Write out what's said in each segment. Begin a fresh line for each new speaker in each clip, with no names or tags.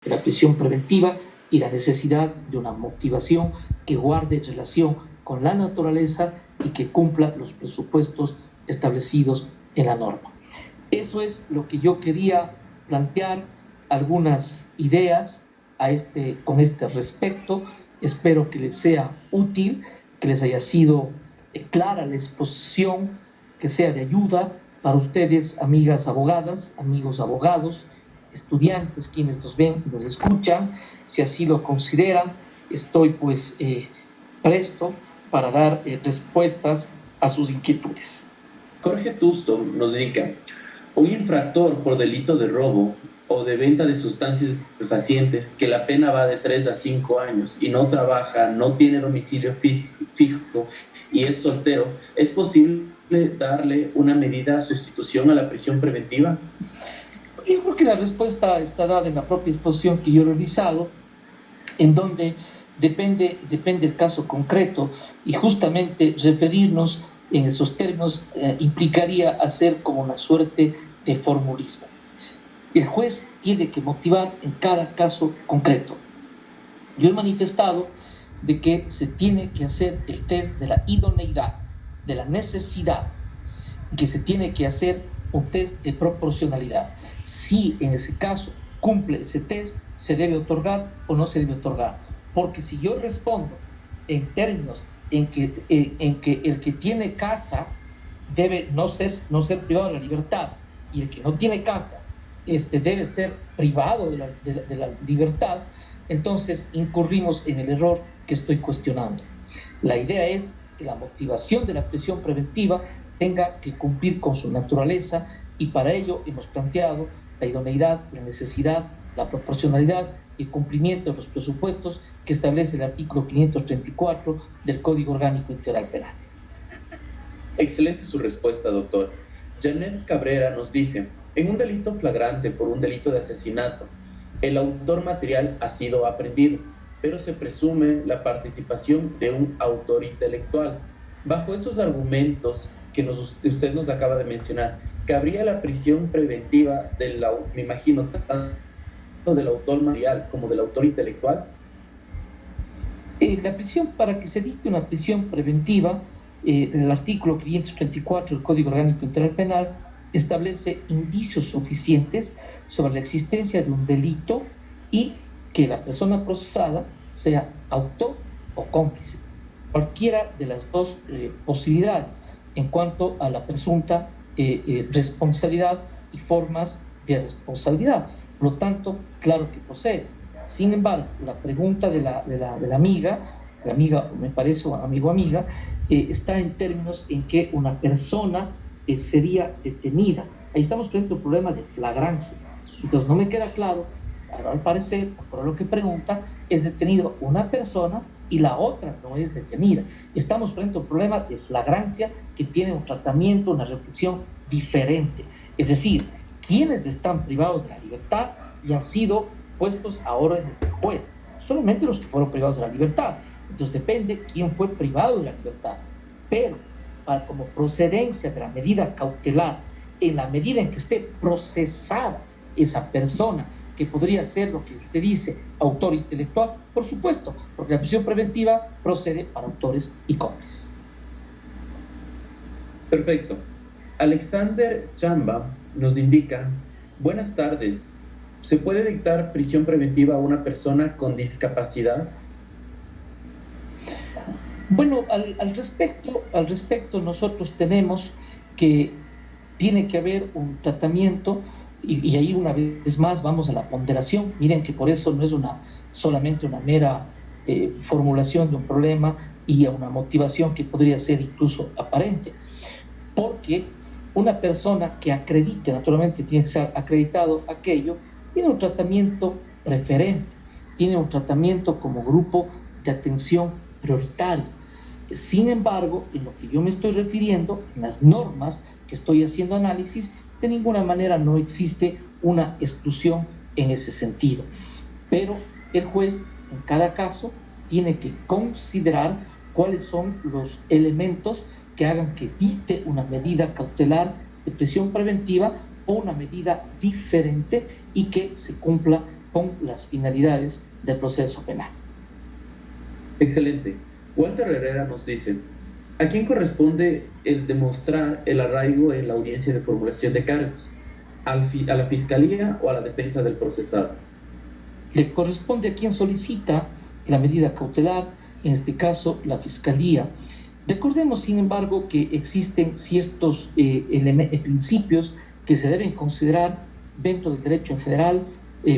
de la prisión preventiva y la necesidad de una motivación que guarde relación con la naturaleza y que cumpla los presupuestos establecidos en la norma. Eso es lo que yo quería plantear, algunas ideas con este respecto. Espero que les sea útil, que les haya sido clara la exposición, que sea de ayuda para ustedes, amigas abogadas, amigos abogados, estudiantes, quienes nos ven y nos escuchan. Si así lo consideran, estoy presto para dar respuestas a sus inquietudes.
Jorge Tusto nos indica: un infractor por delito de robo o de venta de sustancias estupefacientes, que la pena va de 3 a 5 años y no trabaja, no tiene domicilio fijo y es soltero, ¿es posible darle una medida de sustitución a la prisión preventiva?
Yo creo que la respuesta está dada en la propia exposición que yo he realizado, en donde depende el caso concreto, y justamente referirnos en esos términos implicaría hacer como una suerte de formulismo. El juez tiene que motivar en cada caso concreto. Yo he manifestado de que se tiene que hacer el test de la idoneidad, de la necesidad, que se tiene que hacer un test de proporcionalidad. Si en ese caso cumple ese test, se debe otorgar o no se debe otorgar. Porque si yo respondo en términos en que el que tiene casa debe no ser privado de la libertad, y el que no tiene casa debe ser privado de la libertad, entonces incurrimos en el error que estoy cuestionando. La idea es que la motivación de la prisión preventiva tenga que cumplir con su naturaleza, y para ello hemos planteado la idoneidad, la necesidad, la proporcionalidad y el cumplimiento de los presupuestos que establece el artículo 534 del Código Orgánico Integral Penal.
Excelente su respuesta, doctor. Janet Cabrera nos dice: en un delito flagrante por un delito de asesinato, el autor material ha sido aprehendido, pero se presume la participación de un autor intelectual. Bajo estos argumentos que usted nos acaba de mencionar, ¿cabría la prisión preventiva me imagino, tanto del autor material como del autor intelectual?
La prisión, para que se dicte una prisión preventiva, el artículo 534 del Código Orgánico Integral Penal establece indicios suficientes sobre la existencia de un delito y que la persona procesada sea autor o cómplice. Cualquiera de las dos posibilidades en cuanto a la presunta responsabilidad y formas de responsabilidad. Por lo tanto, claro que procede. Sin embargo, la pregunta de la amiga, me parece, o amigo o amiga, está en términos en que una persona sería detenida. Ahí estamos frente a un problema de flagrancia. Entonces no me queda claro, al parecer, por lo que pregunta, es detenido una persona y la otra no es detenida. Estamos frente a un problema de flagrancia que tiene un tratamiento, una reflexión diferente. Es decir, quienes están privados de la libertad y han sido puestos a órdenes del juez, solamente los que fueron privados de la libertad. Entonces depende quién fue privado de la libertad. Pero como procedencia de la medida cautelar, en la medida en que esté procesada esa persona, que podría ser lo que usted dice, autor intelectual, por supuesto, porque la prisión preventiva procede para autores y cómplices.
Perfecto. Alexander Chamba nos indica: buenas tardes, ¿se puede dictar prisión preventiva a una persona con discapacidad?
Bueno, al respecto nosotros tenemos que tiene que haber un tratamiento, y ahí una vez más vamos a la ponderación. Miren que por eso no es solamente una mera formulación de un problema y a una motivación que podría ser incluso aparente, porque una persona que acredite, naturalmente tiene que ser acreditado aquello, tiene un tratamiento preferente, tiene un tratamiento como grupo de atención prioritario. Sin embargo, en lo que yo me estoy refiriendo, en las normas que estoy haciendo análisis, de ninguna manera no existe una exclusión en ese sentido. Pero el juez, en cada caso, tiene que considerar cuáles son los elementos que hagan que dicte una medida cautelar de prisión preventiva o una medida diferente y que se cumpla con las finalidades del proceso penal.
Excelente. Walter Herrera nos dice, ¿a quién corresponde el demostrar el arraigo en la audiencia de formulación de cargos? ¿A la Fiscalía o a la defensa del procesado?
Le corresponde a quien solicita la medida cautelar, en este caso la Fiscalía. Recordemos, sin embargo, que existen ciertos principios que se deben considerar dentro del derecho en general,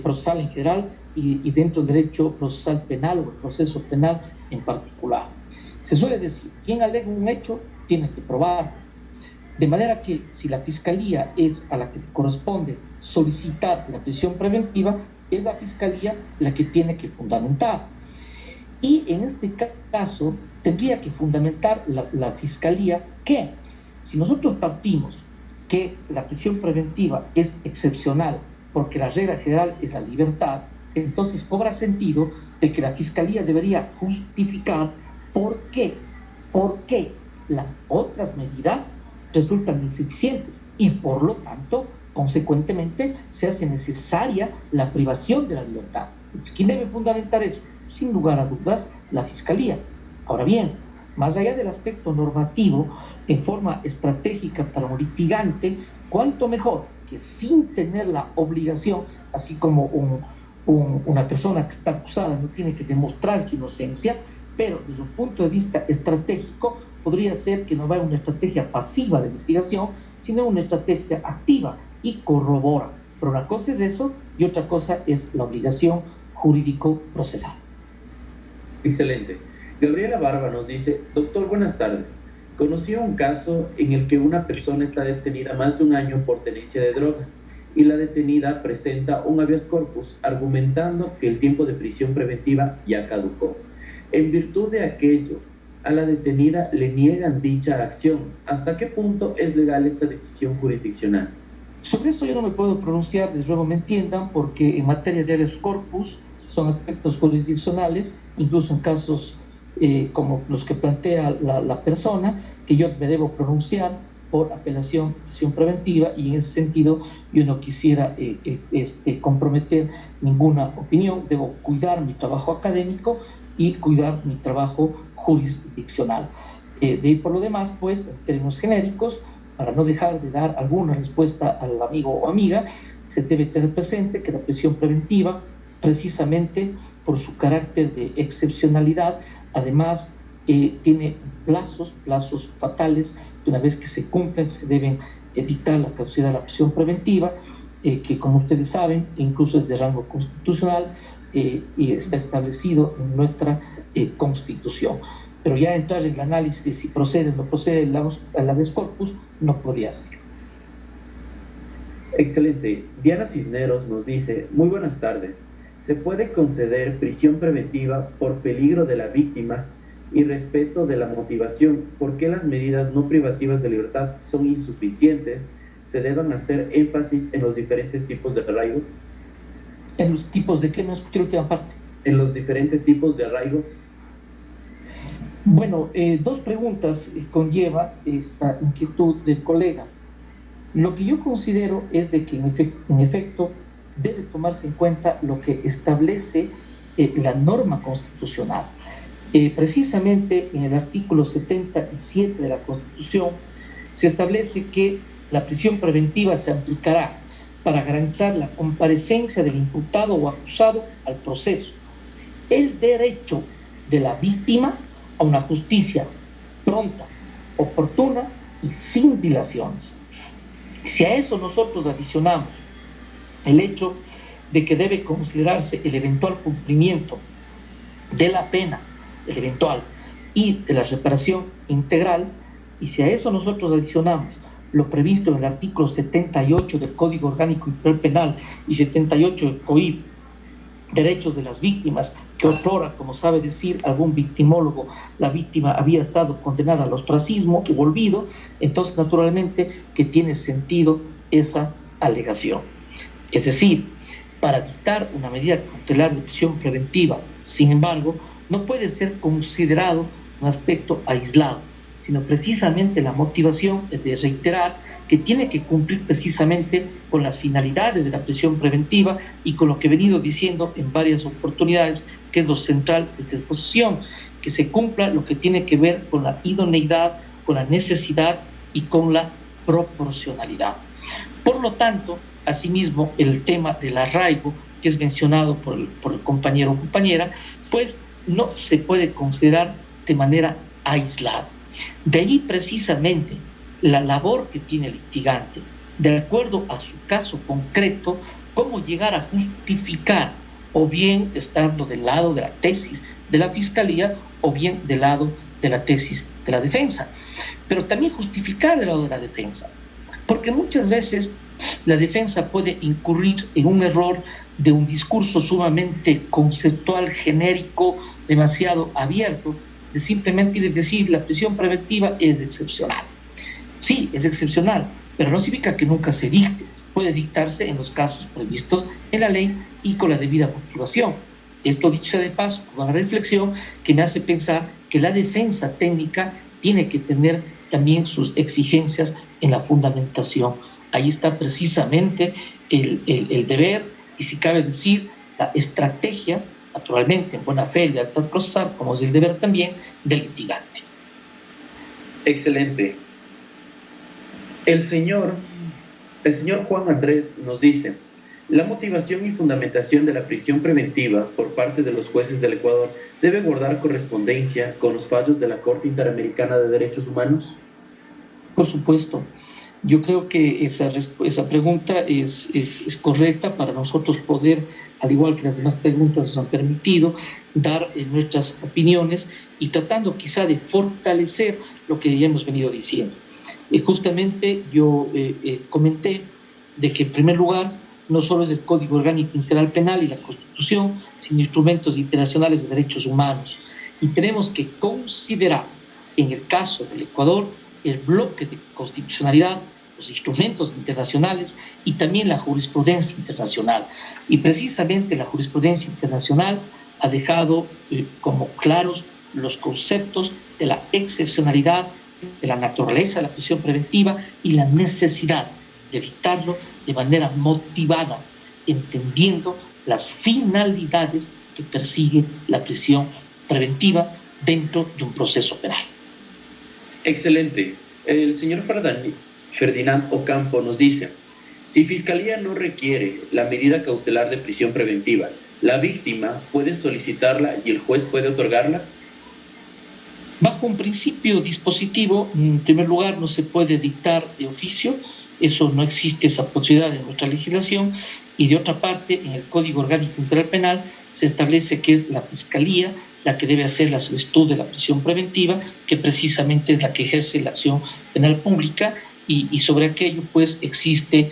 procesal en general, y dentro del derecho procesal penal o el proceso penal en particular. Se suele decir, quien alega un hecho tiene que probarlo. De manera que si la Fiscalía es a la que corresponde solicitar la prisión preventiva, es la Fiscalía la que tiene que fundamentar. Y en este caso tendría que fundamentar la Fiscalía que, si nosotros partimos que la prisión preventiva es excepcional porque la regla general es la libertad, entonces cobra sentido de que la Fiscalía debería justificar por qué las otras medidas resultan insuficientes y por lo tanto, consecuentemente, se hace necesaria la privación de la libertad. ¿Quién debe fundamentar eso? Sin lugar a dudas, la Fiscalía. Ahora bien, más allá del aspecto normativo, en forma estratégica para un litigante, cuánto mejor que sin tener la obligación, así como una persona que está acusada no tiene que demostrar su inocencia, pero desde un punto de vista estratégico podría ser que no vaya una estrategia pasiva de litigación, sino una estrategia activa y corrobora. Pero una cosa es eso y otra cosa es la obligación jurídico-procesal.
Excelente. Gabriela Barba nos dice, doctor, buenas tardes. Conocí un caso en el que una persona está detenida más de un año por tenencia de drogas y la detenida presenta un habeas corpus argumentando que el tiempo de prisión preventiva ya caducó. En virtud de aquello, a la detenida le niegan dicha acción. ¿Hasta qué punto es legal esta decisión jurisdiccional?
Sobre esto yo no me puedo pronunciar, les ruego me entiendan, porque en materia de habeas corpus son aspectos jurisdiccionales, incluso en casos como los que plantea la persona, que yo me debo pronunciar por apelación, prisión preventiva, y en ese sentido yo no quisiera comprometer ninguna opinión. Debo cuidar mi trabajo académico y cuidar mi trabajo jurisdiccional. Por lo demás, pues, en términos genéricos, para no dejar de dar alguna respuesta al amigo o amiga, se debe tener presente que la prisión preventiva, precisamente por su carácter de excepcionalidad, además tiene plazos fatales, que una vez que se cumplen se deben dictar la caducidad de la prisión preventiva, que como ustedes saben, incluso es de rango constitucional y está establecido en nuestra Constitución. Pero ya entrar en el análisis de si procede o no procede el habeas corpus no podría ser.
Excelente. Diana Cisneros nos dice, muy buenas tardes. ¿Se puede conceder prisión preventiva por peligro de la víctima y respeto de la motivación? ¿Por qué las medidas no privativas de libertad son insuficientes? ¿Se deben hacer énfasis en los diferentes tipos de arraigo?
¿En los tipos de qué? No escuché la última parte.
En los diferentes tipos de arraigos.
Bueno, dos preguntas conlleva esta inquietud del colega. Lo que yo considero es de que en efecto debe tomarse en cuenta lo que establece la norma constitucional. Precisamente en el artículo 77 de la Constitución se establece que la prisión preventiva se aplicará para garantizar la comparecencia del imputado o acusado al proceso, el derecho de la víctima a una justicia pronta, oportuna y sin dilaciones. Si a eso nosotros adicionamos el hecho de que debe considerarse el eventual cumplimiento de la pena, el eventual, y de la reparación integral, y si a eso nosotros adicionamos lo previsto en el artículo 78 del Código Orgánico Integral Penal y 78 del COIP, derechos de las víctimas, que otrora, como sabe decir algún victimólogo, la víctima había estado condenada al ostracismo u olvido, entonces naturalmente que tiene sentido esa alegación. Es decir, para dictar una medida cautelar de prisión preventiva, sin embargo, no puede ser considerado un aspecto aislado, sino precisamente la motivación de reiterar que tiene que cumplir precisamente con las finalidades de la prisión preventiva y con lo que he venido diciendo en varias oportunidades, que es lo central de esta exposición, que se cumpla lo que tiene que ver con la idoneidad, con la necesidad y con la proporcionalidad. Por lo tanto, asimismo, el tema del arraigo, que es mencionado por el compañero o compañera, pues no se puede considerar de manera aislada. De allí precisamente la labor que tiene el litigante, de acuerdo a su caso concreto, cómo llegar a justificar, o bien estando del lado de la tesis de la Fiscalía, o bien del lado de la tesis de la defensa. Pero también justificar del lado de la defensa, porque muchas veces la defensa puede incurrir en un error de un discurso sumamente conceptual, genérico, demasiado abierto, de simplemente decir la prisión preventiva es excepcional. Sí, es excepcional, pero no significa que nunca se dicte. Puede dictarse en los casos previstos en la ley y con la debida motivación. Esto dicho sea de paso, con una reflexión que me hace pensar que la defensa técnica tiene que tener también sus exigencias en la fundamentación. Ahí está precisamente el deber y, si cabe decir, la estrategia, naturalmente en buena fe y lealtad procesal, como es el deber también del litigante.
Excelente. El señor Juan Andrés nos dice: la motivación y fundamentación de la prisión preventiva por parte de los jueces del Ecuador debe guardar correspondencia con los fallos de la Corte Interamericana de Derechos Humanos.
Por supuesto. Yo creo que esa pregunta es correcta para nosotros poder, al igual que las demás preguntas nos han permitido, dar nuestras opiniones y tratando quizá de fortalecer lo que ya hemos venido diciendo. Justamente yo comenté de que en primer lugar no solo es el Código Orgánico Integral Penal y la Constitución, sino instrumentos internacionales de derechos humanos. Y tenemos que considerar, en el caso del Ecuador, el bloque de constitucionalidad, los instrumentos internacionales y también la jurisprudencia internacional. Y precisamente la jurisprudencia internacional ha dejado como claros los conceptos de la excepcionalidad, de la naturaleza de la prisión preventiva y la necesidad de dictarlo de manera motivada, entendiendo las finalidades que persigue la prisión preventiva dentro de un proceso penal.
Excelente. El señor Ferdinand Ocampo nos dice: si Fiscalía no requiere la medida cautelar de prisión preventiva, ¿la víctima puede solicitarla y el juez puede otorgarla?
Bajo un principio dispositivo, en primer lugar, no se puede dictar de oficio, eso no existe, esa posibilidad en nuestra legislación, y de otra parte, en el Código Orgánico Integral Penal se establece que es la Fiscalía la que debe hacer la solicitud de la prisión preventiva, que precisamente es la que ejerce la acción penal pública, y sobre aquello pues existe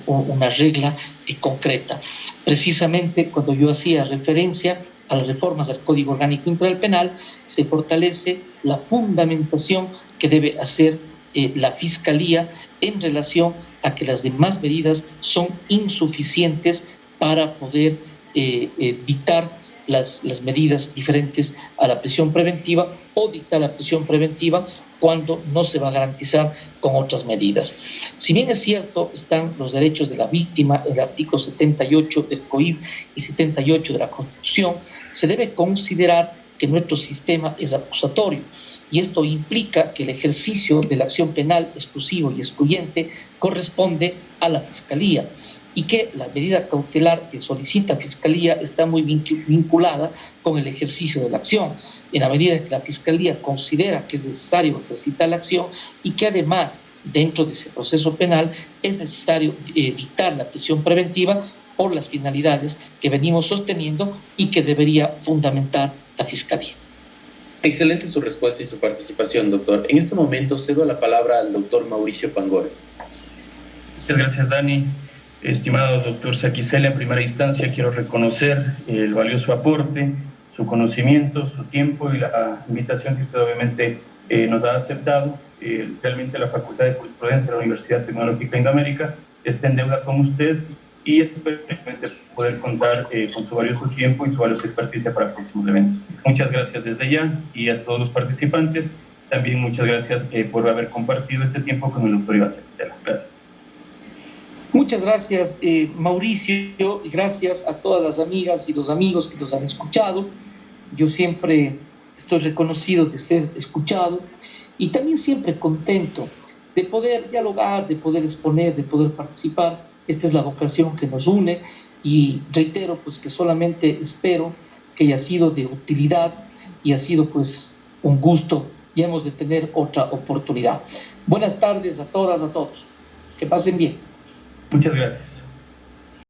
una regla concreta. Precisamente cuando yo hacía referencia a las reformas del Código Orgánico Integral Penal, se fortalece la fundamentación que debe hacer la Fiscalía en relación a que las demás medidas son insuficientes para poder dictar las medidas diferentes a la prisión preventiva o dictar la prisión preventiva cuando no se va a garantizar con otras medidas. Si bien es cierto, están los derechos de la víctima en el artículo 78 del COIP y 78 de la Constitución, se debe considerar que nuestro sistema es acusatorio, y esto implica que el ejercicio de la acción penal exclusivo y excluyente corresponde a la Fiscalía, y que la medida cautelar que solicita Fiscalía está muy vinculada con el ejercicio de la acción, en la medida que la Fiscalía considera que es necesario ejercitar la acción y que además, dentro de ese proceso penal, es necesario dictar la prisión preventiva por las finalidades que venimos sosteniendo y que debería fundamentar la Fiscalía.
Excelente su respuesta y su participación, doctor. En este momento cedo la palabra al doctor Mauricio Pangore.
Muchas gracias, Dani. Estimado doctor Saquicela, en primera instancia quiero reconocer el valioso aporte, su conocimiento, su tiempo y la invitación que usted obviamente nos ha aceptado. Realmente la Facultad de Jurisprudencia de la Universidad Tecnológica Indoamérica está en deuda con usted y espero poder contar con su valioso tiempo y su valiosa experticia para próximos eventos. Muchas gracias desde ya, y a todos los participantes También muchas gracias por haber compartido este tiempo con el doctor Iván Saquicela. Gracias.
Muchas gracias, Mauricio, y gracias a todas las amigas y los amigos que nos han escuchado. Yo siempre estoy reconocido de ser escuchado y también siempre contento de poder dialogar, de poder exponer, de poder participar. Esta es la vocación que nos une y reitero pues que solamente espero que haya sido de utilidad y ha sido pues un gusto y hemos de tener otra oportunidad. Buenas tardes a todas, a todos. Que pasen bien.
Muchas gracias.